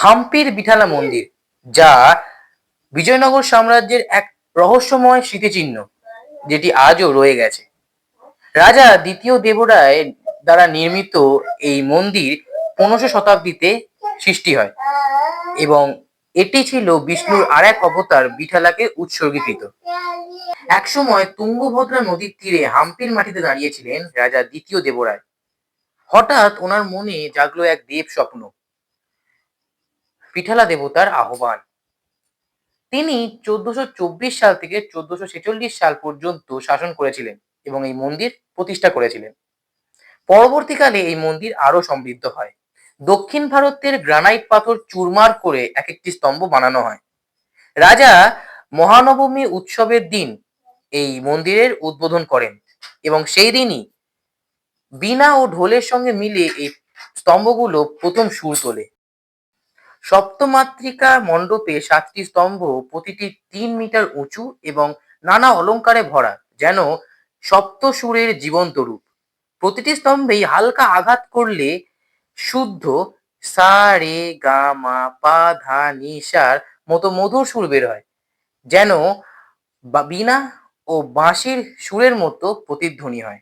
হাম্পির বিঠালা মন্দির, যা বিজয়নগর সাম্রাজ্যের এক রহস্যময় স্মৃতিচিহ্ন, যেটি আজও রয়ে গেছে। রাজা দ্বিতীয় দেবরায় দ্বারা নির্মিত এই মন্দির 15শো শতাব্দীতে সৃষ্টি হয় এবং এটি ছিল বিষ্ণুর আর এক অবতার বিঠালাকে উৎসর্গীকৃত। একসময় তুঙ্গভদ্রা নদীর তীরে হাম্পির মাটিতে দাঁড়িয়েছিলেন রাজা দ্বিতীয় দেবরায়। হঠাৎ ওনার মনে জাগলো এক দেব স্বপ্ন, পিঠালা দেবতার আহ্বান। তিনি 1424 সাল থেকে 1446 সাল পর্যন্ত শাসন করেছিলেন এবং এই মন্দির প্রতিষ্ঠা করেছিলেন। পরবর্তীকালে এই মন্দির আরো সমৃদ্ধ হয়। দক্ষিণ ভারতের গ্রানাইট পাথর চুরমার করে এক একটি স্তম্ভ বানানো হয়। রাজা মহানবমী উৎসবের দিন এই মন্দিরের উদ্বোধন করেন এবং সেই দিনই বীণা ও ঢোলের সঙ্গে মিলে এই স্তম্ভগুলো প্রথম সুর তোলে। সপ্তমাতৃকা মণ্ডপে 7টি স্তম্ভ, প্রতিটি 3 মিটার উঁচু এবং নানা অলঙ্কারে ভরা, যেন সপ্তসুরের জীবন্ত রূপ। প্রতিটি স্তম্ভেই হালকা আঘাত করলে শুদ্ধ সা রে গা মা পা ধা নি সার মতো মধুর সুর বের হয়, যেন বীণা ও বাঁশির সুরের মতো প্রতিধ্বনি হয়।